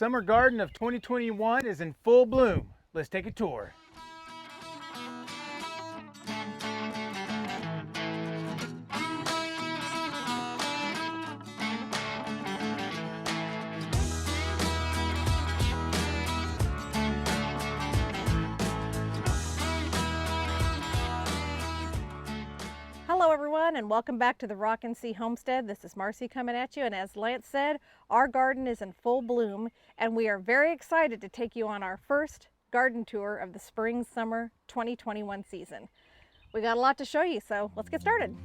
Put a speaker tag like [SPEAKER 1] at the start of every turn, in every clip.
[SPEAKER 1] summer garden of 2021 is in full bloom. Let's take a tour.
[SPEAKER 2] Hello everyone, and welcome back to the Rock and Sea Homestead. This is Marcy coming at you, and as Lance said, our garden is in full bloom and we are very excited to take you on our first garden tour of the spring-summer 2021 season. We got a lot to show you, so let's get started.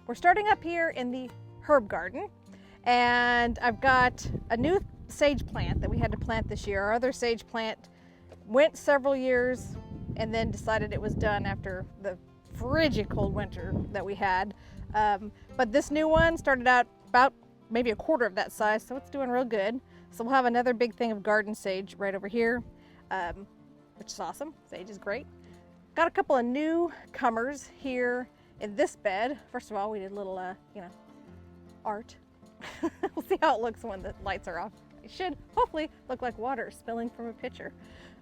[SPEAKER 2] We're starting up here in the herb garden, and I've got a new sage plant that we had to plant this year. Our other sage plant went several years and then decided it was done after the frigid cold winter that we had. But this new one started out about maybe a quarter of that size, so it's doing real good. So we'll have another big thing of garden sage right over here, which is awesome. Sage is great. Got a couple of newcomers here in this bed. First of all, we did a little, art. We'll see how it looks when the lights are off. It should hopefully look like water spilling from a pitcher.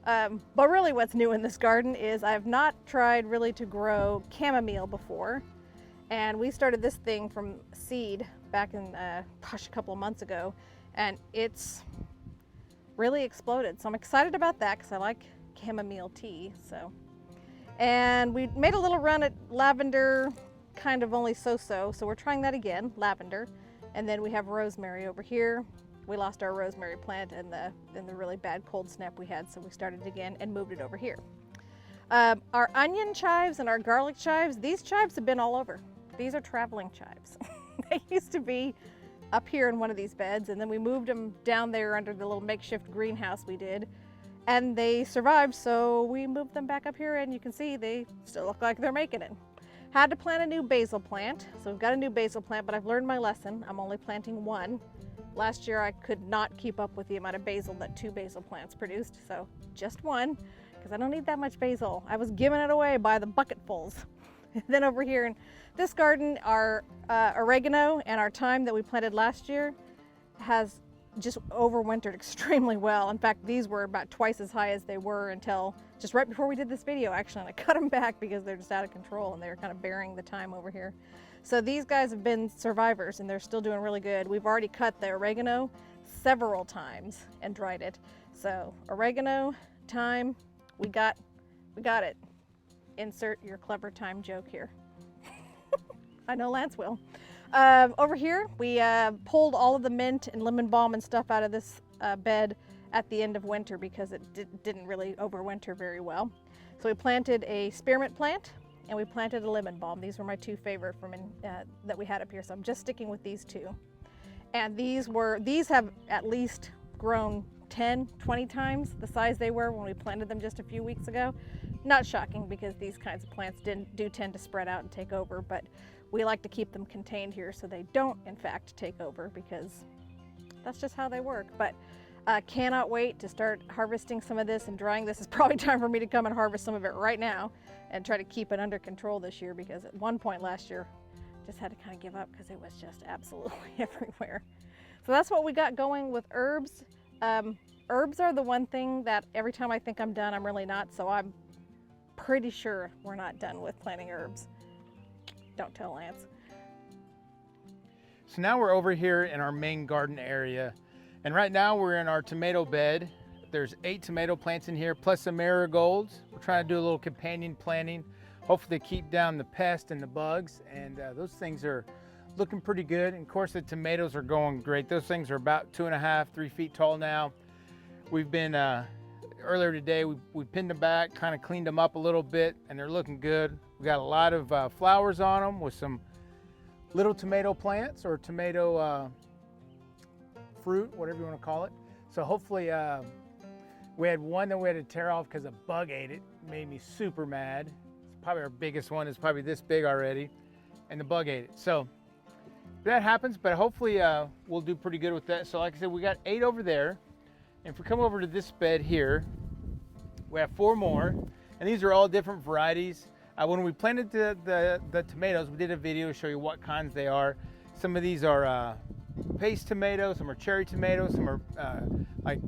[SPEAKER 2] But really what's new in this garden is I've not tried really to grow chamomile before. And we started this thing from seed back in, a couple of months ago, and it's really exploded. So I'm excited about that because I like chamomile tea, so. And we made a little run at lavender, kind of only so-so, so we're trying that again, lavender. And then we have rosemary over here. We lost our rosemary plant in the really bad cold snap we had, so we started again and moved it over here. Our onion chives and our garlic chives, these chives have been all over. These are traveling chives. They used to be up here in one of these beds, and then we moved them down there under the little makeshift greenhouse we did. And they survived, so we moved them back up here, and you can see they still look like they're making it. Had to plant a new basil plant, so we've got a new basil plant, but I've learned my lesson. I'm only planting one. Last year I could not keep up with the amount of basil that 2 basil plants produced, so just one, because I don't need that much basil. I was giving it away by the bucketfuls. Then over here in this garden, our oregano and our thyme that we planted last year has just overwintered extremely well. In fact, these were about twice as high as they were until just right before we did this video, actually, and I cut them back because they're just out of control and they're kind of bearing the time over here. So these guys have been survivors and they're still doing really good. We've already cut the oregano several times and dried it. So oregano, thyme, we got it. Insert your clever thyme joke here. I know Lance will. Over here, we pulled all of the mint and lemon balm and stuff out of this bed at the end of winter because it didn't really overwinter very well. So we planted a spearmint plant and we planted a lemon balm. These were my 2 favorite that we had up here, so I'm just sticking with these 2. And these have at least grown 10, 20 times the size they were when we planted them just a few weeks ago. Not shocking because these kinds of plants do tend to spread out and take over, but we like to keep them contained here so they don't, in fact, take over because that's just how they work. But cannot wait to start harvesting some of this and drying this. It's probably time for me to come and harvest some of it right now and try to keep it under control this year, because at one point last year, just had to kind of give up because it was just absolutely everywhere. So that's what we got going with herbs. Herbs are the one thing that every time I think I'm done, I'm really not. So I'm pretty sure we're not done with planting herbs. Don't tell Lance.
[SPEAKER 1] So now we're over here in our main garden area, and right now we're in our tomato bed. There's 8 tomato plants in here, plus some marigolds. We're trying to do a little companion planting, hopefully keep down the pest and the bugs, and those things are looking pretty good. And of course the tomatoes are going great. Those things are about 2.5, 3 feet tall now. We've been earlier today, we pinned them back, kind of cleaned them up a little bit, and they're looking good. We got a lot of flowers on them with some little tomato plants or tomato fruit, whatever you want to call it. So hopefully, we had one that we had to tear off because a bug ate it. Made me super mad. It's probably our biggest one. It's probably this big already, and the bug ate it. So that happens, but hopefully we'll do pretty good with that. So like I said, we got 8 over there. And if we come over to this bed here, we have 4 more, and these are all different varieties. When we planted the tomatoes, we did a video to show you what kinds they are. Some of these are paste tomatoes, some are cherry tomatoes, some are like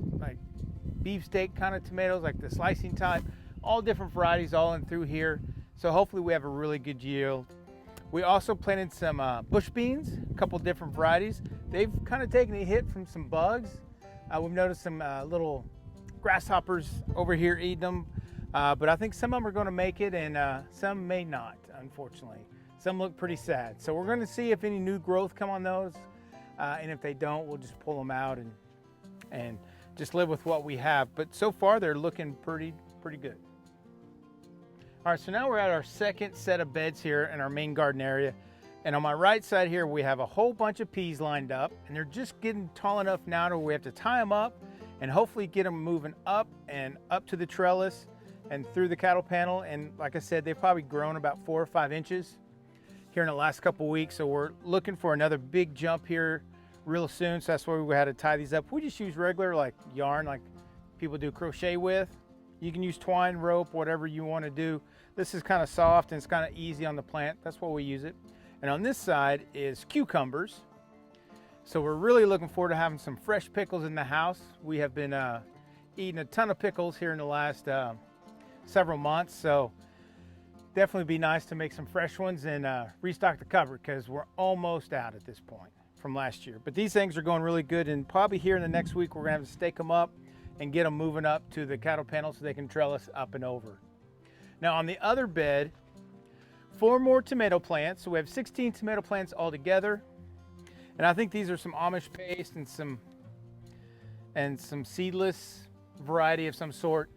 [SPEAKER 1] beefsteak kind of tomatoes, like the slicing type. All different varieties all in through here. So hopefully we have a really good yield. We also planted some bush beans, a couple different varieties. They've kind of taken a hit from some bugs. We've noticed some little grasshoppers over here eating them. But I think some of them are going to make it, and some may not, unfortunately. Some look pretty sad. So we're going to see if any new growth come on those. And if they don't, we'll just pull them out and just live with what we have. But so far, they're looking pretty good. All right, so now we're at our second set of beds here in our main garden area. And on my right side here, we have a whole bunch of peas lined up, and they're just getting tall enough now to where we have to tie them up and hopefully get them moving up and up to the trellis and through the cattle panel. And like I said, they've probably grown about 4 or 5 inches here in the last couple weeks. So we're looking for another big jump here real soon. So that's why we had to tie these up. We just use regular like yarn, like people do crochet with. You can use twine, rope, whatever you want to do. This is kind of soft and it's kind of easy on the plant. That's why we use it. And on this side is cucumbers. So we're really looking forward to having some fresh pickles in the house. We have been eating a ton of pickles here in the last several months. So definitely be nice to make some fresh ones and restock the cupboard, because we're almost out at this point from last year. But these things are going really good, and probably here in the next week we're gonna have to stake them up and get them moving up to the cattle panel so they can trellis up and over. Now on the other bed, 4 more tomato plants. So we have 16 tomato plants all together. And I think these are some Amish paste and some seedless variety of some sort.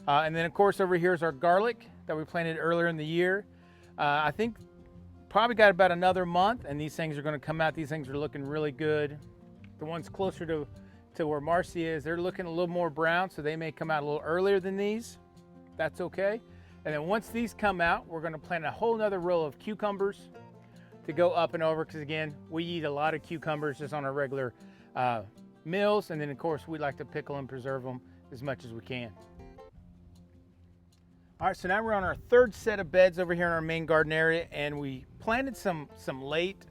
[SPEAKER 1] And then of course over here is our garlic that we planted earlier in the year. I think probably got about another month and these things are going to come out. These things are looking really good. The ones closer to where Marcy is, they're looking a little more brown, so they may come out a little earlier than these. That's okay. And then once these come out, we're going to plant a whole nother row of cucumbers to go up and over, because again, we eat a lot of cucumbers just on our regular meals. And then of course, we like to pickle and preserve them as much as we can. All right, so now we're on our third set of beds over here in our main garden area, and we planted some late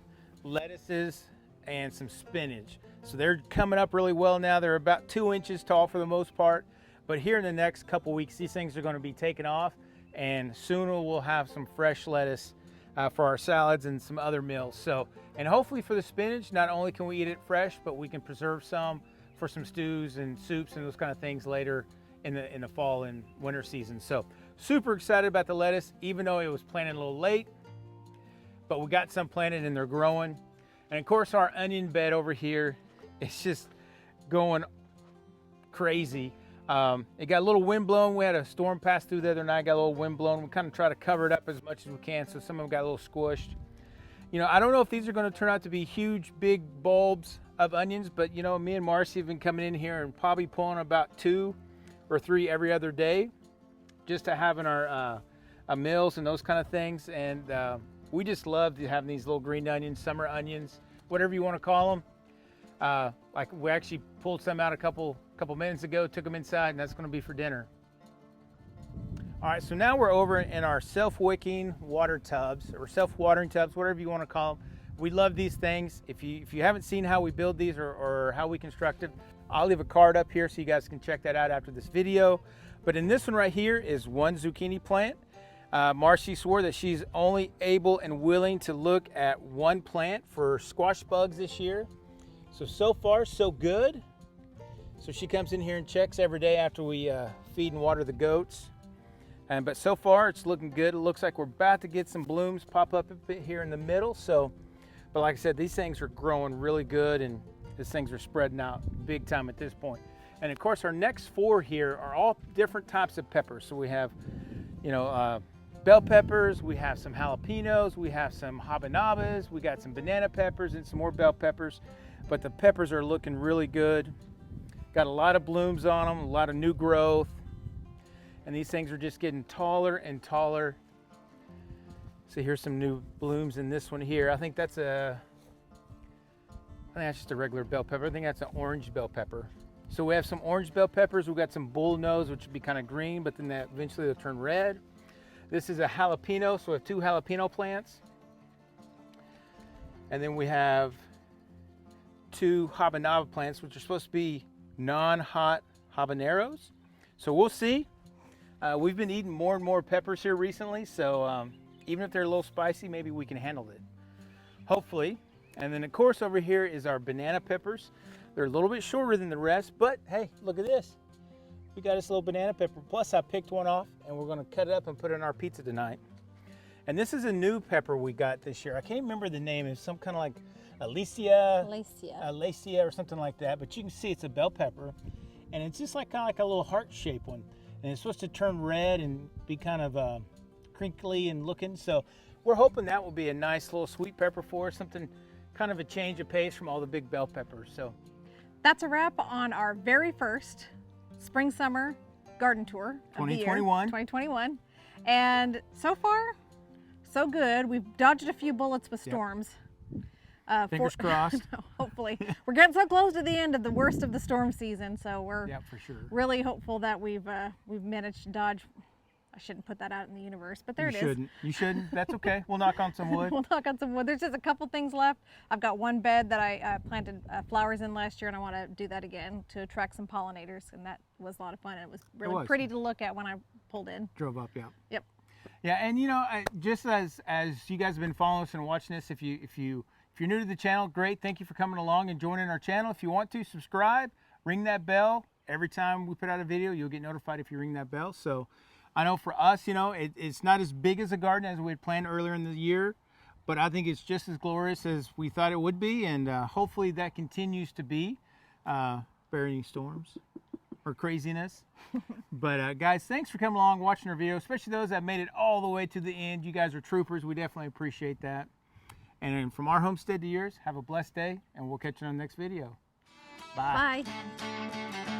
[SPEAKER 1] lettuces and some spinach. So they're coming up really well now. They're about 2 inches tall for the most part, but here in the next couple weeks, these things are going to be taken off, and soon we'll have some fresh lettuce for our salads and some other meals. So, and hopefully for the spinach, not only can we eat it fresh, but we can preserve some for some stews and soups and those kind of things later in the fall and winter season. So super excited about the lettuce, even though it was planted a little late, but we got some planted and they're growing. And of course our onion bed over here, it's just going crazy. It got a little wind blown. We had a storm pass through the other night, got a little wind blown. We kind of try to cover it up as much as we can, so some of them got a little squished. You know, I don't know if these are going to turn out to be huge, big bulbs of onions, but you know, me and Marcy have been coming in here and probably pulling about 2 or 3 every other day, just to have in our meals and those kind of things. And we just love to have these little green onions, summer onions, whatever you want to call them. Like we actually pulled some out a couple minutes ago, took them inside, and that's going to be for dinner. All right, so now we're over in our self-wicking water tubs, or self-watering tubs, whatever you want to call them. We love these things. If you haven't seen how we build these or how we construct it, I'll leave a card up here so you guys can check that out after this video. But in this one right here is 1 zucchini plant. Marcy swore that she's only able and willing to look at 1 plant for squash bugs this year. So far, so good. So she comes in here and checks every day after we feed and water the goats. But so far, it's looking good. It looks like we're about to get some blooms pop up a bit here in the middle. So, but like I said, these things are growing really good, and these things are spreading out big time at this point. And of course, our next 4 here are all different types of peppers. So we have, you know, bell peppers, we have some jalapenos, we have some habaneros, we got some banana peppers and some more bell peppers. but the peppers are looking really good. Got a lot of blooms on them, a lot of new growth. And these things are just getting taller and taller. So here's some new blooms in this one here. I think that's just a regular bell pepper. I think that's an orange bell pepper. So we have some orange bell peppers. We've got some bullnose, which would be kind of green, but then that eventually they'll turn red. This is a jalapeno, so we have 2 jalapeno plants. And then we have 2 habanero plants, which are supposed to be non-hot habaneros. So we'll see. We've been eating more and more peppers here recently, so even if they're a little spicy, maybe we can handle it. Hopefully. And then of course over here is our banana peppers. They're a little bit shorter than the rest, but hey, look at this. We got this little banana pepper. Plus I picked one off and we're gonna cut it up and put it in our pizza tonight. And this is a new pepper we got this year. I can't remember the name. It's some kind of like Alicia or something like that. But you can see it's a bell pepper. And it's just like kind of like a little heart-shaped one. And it's supposed to turn red and be kind of crinkly and looking. So we're hoping that will be a nice little sweet pepper for us. Something kind of a change of pace from all the big bell peppers. So
[SPEAKER 2] that's a wrap on our very first spring summer garden tour of the year, 2021. And so far, so good. We've dodged a few bullets with storms.
[SPEAKER 1] Fingers crossed.
[SPEAKER 2] Hopefully. We're getting so close to the end of the worst of the storm season, so we're
[SPEAKER 1] for sure.
[SPEAKER 2] really hopeful that we've managed to dodge. I shouldn't put that out in the universe, but there it is.
[SPEAKER 1] You shouldn't. That's okay. We'll knock on some wood.
[SPEAKER 2] We'll knock on some wood. There's just a couple things left. I've got one bed that I planted flowers in last year, and I want to do that again to attract some pollinators, and that was a lot of fun. And it was really pretty to look at when I pulled in.
[SPEAKER 1] Drove up, yeah.
[SPEAKER 2] Yep.
[SPEAKER 1] Yeah, and you know, just as you guys have been following us and watching this, if you're new to the channel, great. Thank you for coming along and joining our channel. If you want to, subscribe, ring that bell. Every time we put out a video, you'll get notified if you ring that bell. So I know for us, you know, it's not as big as a garden as we had planned earlier in the year, but I think it's just as glorious as we thought it would be, and hopefully that continues to be, bearing storms or craziness. But guys, thanks for coming along, watching our video, especially those that made it all the way to the end. You guys are troopers. We definitely appreciate that. And from our homestead to yours, have a blessed day, and we'll catch you on the next video. Bye.
[SPEAKER 2] Bye.